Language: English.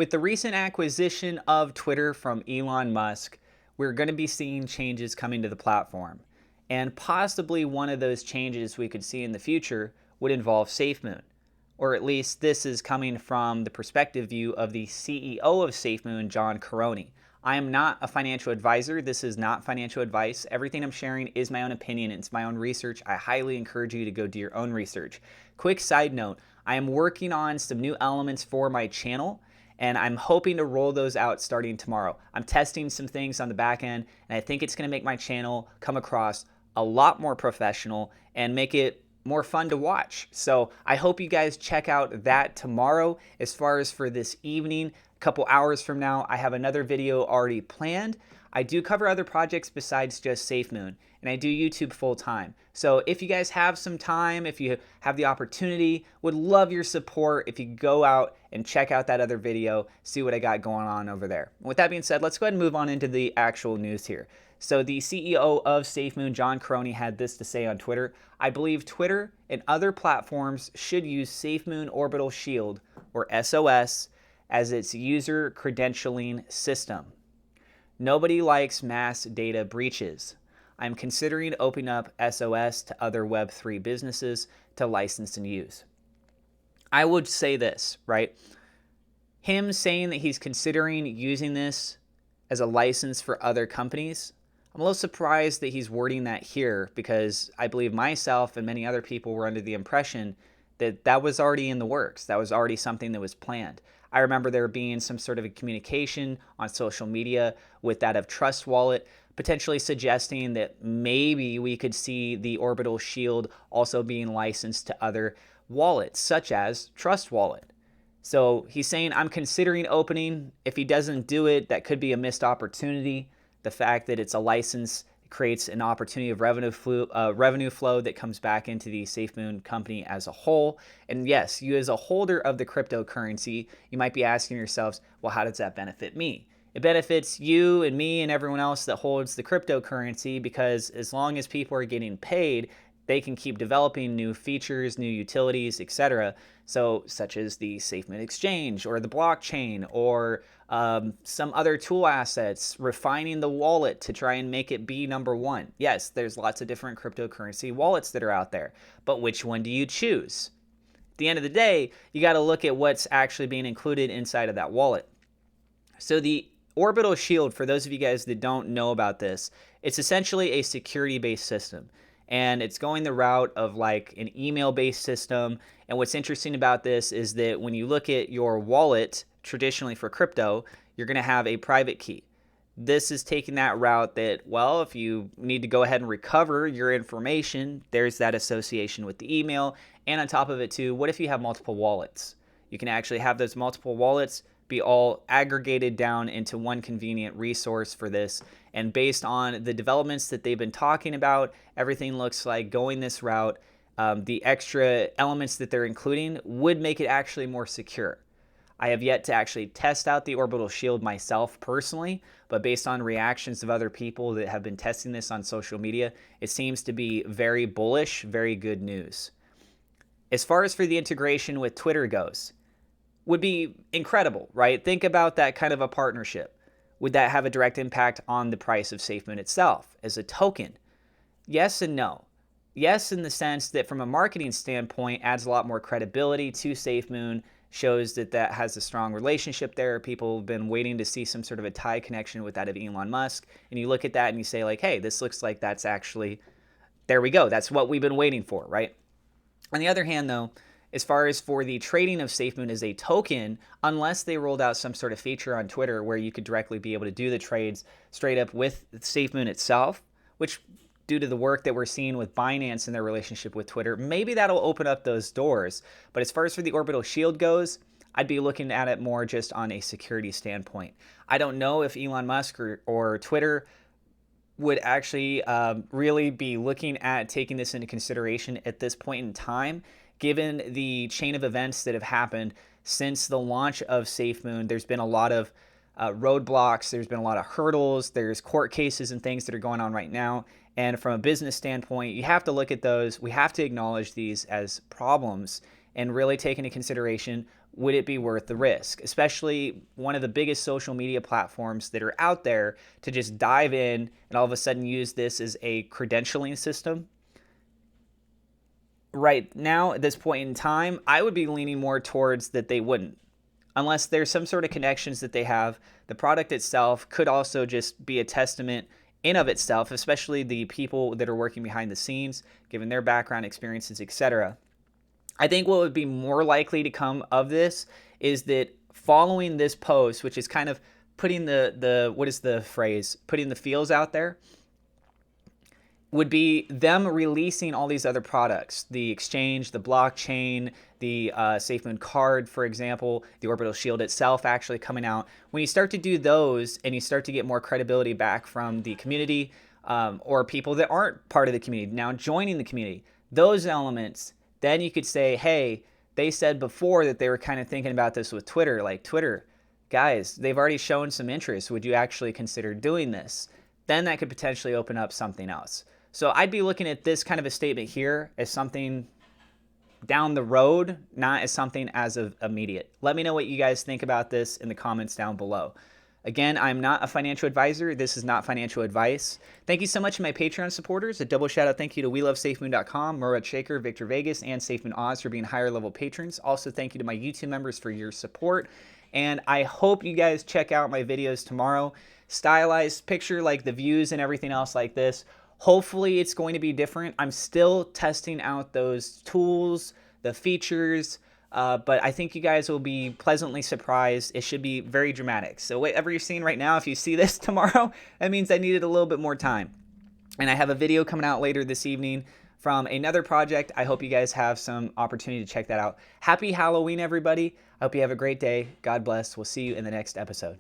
With the recent acquisition of Twitter from Elon Musk, we're going to be seeing changes coming to the platform. And possibly one of those changes we could see in the future would involve SafeMoon. Or at least this is coming from the perspective view of the CEO of SafeMoon, John Caroni. I am not a financial advisor. This is not financial advice. Everything I'm sharing is my own opinion. It's my own research. I highly encourage you to go do your own research. Quick side note, I am working on some new elements for my channel, and I'm hoping to roll those out starting tomorrow. I'm testing some things on the back end, and I think it's going to make my channel come across a lot more professional and make it more fun to watch. So I hope you guys check out that tomorrow. As far as for this evening, a couple hours from now, I have another video already planned. I do cover other projects besides just SafeMoon, and I do YouTube full time. So if you guys have some time, if you have the opportunity, would love your support if you go out and check out that other video, see what I got going on over there. With that being said, let's go ahead and move on into the actual news here. So the CEO of SafeMoon, John Caroni, had this to say on Twitter: "I believe Twitter and other platforms should use SafeMoon Orbital Shield, or SOS, as its user credentialing system. Nobody likes mass data breaches. I'm considering opening up SOS to other Web3 businesses to license and use." I would say this, right? Him saying that he's considering using this as a license for other companies, I'm a little surprised that he's wording that here, because I believe myself and many other people were under the impression that that was already in the works. That was already something that was planned. I remember there being some sort of a communication on social media with that of Trust Wallet, potentially suggesting that maybe we could see the Orbital Shield also being licensed to other wallets, such as Trust Wallet. So he's saying, I'm considering opening. If he doesn't do it, that could be a missed opportunity. The fact that it's a license creates an opportunity of revenue flow that comes back into the SafeMoon company as a whole. And yes, you as a holder of the cryptocurrency, you might be asking yourselves, well, how does that benefit me? It benefits you and me and everyone else that holds the cryptocurrency, because as long as people are getting paid, they can keep developing new features, new utilities, etc. So, such as the SafeMoon exchange or the blockchain or some other tool assets, refining the wallet to try and make it be number one. Yes, there's lots of different cryptocurrency wallets that are out there, but which one do you choose? At the end of the day, you got to look at what's actually being included inside of that wallet. So the Orbital Shield, for those of you guys that don't know about this, it's essentially a security-based system. And it's going the route of like an email-based system. And what's interesting about this is that when you look at your wallet, traditionally for crypto, you're going to have a private key. This is taking that route that, well, if you need to go ahead and recover your information, there's that association with the email. And on top of it too, what if you have multiple wallets? You can actually have those multiple wallets be all aggregated down into one convenient resource for this. And based on the developments that they've been talking about, everything looks like going this route. The extra elements that they're including would make it actually more secure. I have yet to actually test out the Orbital Shield myself personally, but based on reactions of other people that have been testing this on social media, it seems to be very bullish, very good news. As far as for the integration with Twitter goes, would be incredible, right? Think about that kind of a partnership. Would that have a direct impact on the price of SafeMoon itself as a token? Yes and no. Yes, in the sense that from a marketing standpoint, adds a lot more credibility to SafeMoon, shows that that has a strong relationship there. People have been waiting to see some sort of a tie connection with that of Elon Musk. And you look at that and you say like, hey, this looks like that's actually, there we go. That's what we've been waiting for, right? On the other hand, though, as far as for the trading of SafeMoon as a token, unless they rolled out some sort of feature on Twitter where you could directly be able to do the trades straight up with SafeMoon itself, which due to the work that we're seeing with Binance and their relationship with Twitter, maybe that'll open up those doors. But as far as for the Orbital Shield goes, I'd be looking at it more just on a security standpoint. I don't know if Elon Musk or Twitter would actually really be looking at taking this into consideration at this point in time, given the chain of events that have happened since the launch of SafeMoon. There's been a lot of roadblocks, there's been a lot of hurdles, there's court cases and things that are going on right now. And from a business standpoint, you have to look at those. We have to acknowledge these as problems and really take into consideration would it be worth the risk? Especially one of the biggest social media platforms that are out there, to just dive in and all of a sudden use this as a credentialing system. Right now, at this point in time, I would be leaning more towards that they wouldn't. Unless there's some sort of connections that they have. The product itself could also just be a testament in of itself, especially the people that are working behind the scenes, given their background, experiences, etc. I think what would be more likely to come of this is that following this post, which is kind of putting the what is the phrase? Putting the feels out there, would be them releasing all these other products, the exchange, the blockchain, the SAFEMOON card, for example, the Orbital Shield itself actually coming out. When you start to do those and you start to get more credibility back from the community, or people that aren't part of the community now joining the community, those elements, then you could say, hey, they said before that they were kind of thinking about this with Twitter, like, Twitter, guys, they've already shown some interest. Would you actually consider doing this? Then that could potentially open up something else. So I'd be looking at this kind of a statement here as something down the road, not as something as of immediate. Let me know what you guys think about this in the comments down below. Again, I'm not a financial advisor. This is not financial advice. Thank you so much to my Patreon supporters. A double shout out thank you to WeLoveSafeMoon.com, Murad Shaker, Victor Vegas, and SafeMoon Oz for being higher level patrons. Also, thank you to my YouTube members for your support. And I hope you guys check out my videos tomorrow. Stylized picture, like the views and everything else like this. Hopefully it's going to be different. I'm still testing out those tools, the features, but I think you guys will be pleasantly surprised. It should be very dramatic. So whatever you're seeing right now, if you see this tomorrow, that means I needed a little bit more time. And I have a video coming out later this evening from another project. I hope you guys have some opportunity to check that out. Happy Halloween, everybody. I hope you have a great day. God bless. We'll see you in the next episode.